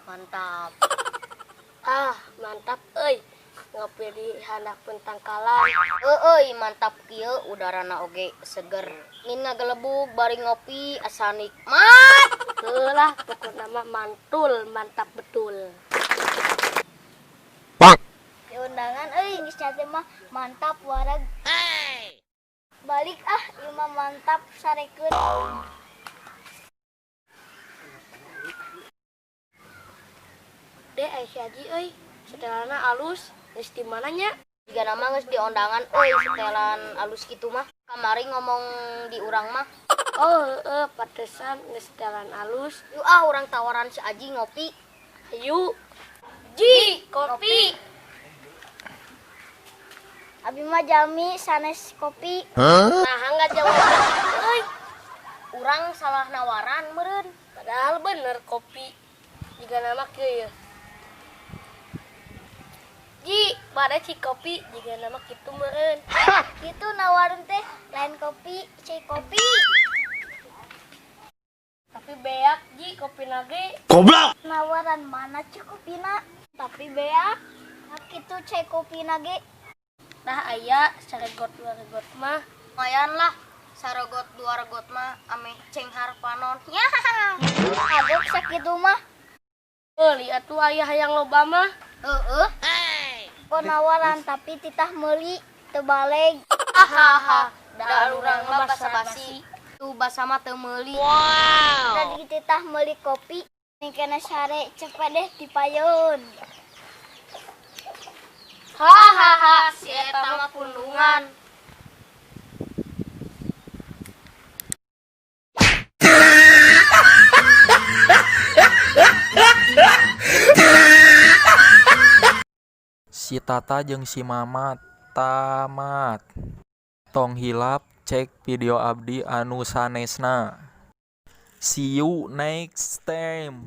Mantap. Mantap euy. Ngopi di handap pentangkalan. Mantap kieu udarana oge seger. Min ngagelebug bari ngopi asa nikmat. Heulah pokokna mah mantul, mantap betul. Di undangan geus teh mah mantap wareg. Balik ieu mah mantap sarekeun. Dek Aisyah Haji euy, setelana alus, geus di mananya? Jika nama geus di undangan setelan alus kitu mah. Kamari ngomong di urang mah. Patesan geus setelan alus. Yuk urang tawaran si Aji ngopi. Ayo. Ji, kopi. Abi mah jalmi sanes kopi. Nah, enggak jawab euy. Urang salah nawaran meureun. Padahal bener kopi. Jika nama kieu. Ji, bade ci kopi jika nama kitu meureun. Kitu nawarin teh lain kopi, cai kopi. Tapi beak Ji kopi nage. Goblok. Nawaran mana cai kopina? Tapi beak. Nah kitu cai kopi nage. Dah aya saregot dua regot mah. Lumayan lah. Saregot dua regot mah ame cenghar panon. Ya. Agok sakitu mah. Lihat tuh ayah yang loba mah. Nawaran tapi titah meuli teu baleg. Da urang mah basa-basi. Tu basa mah teu meuli. Tadi titah meuli kopi mingkena sare cepet deh dipayun. Si eta mah pundungan. Si Tata jeung si Mamat tamat. Tong hilap cek video abdi anu sanesna. See you next time.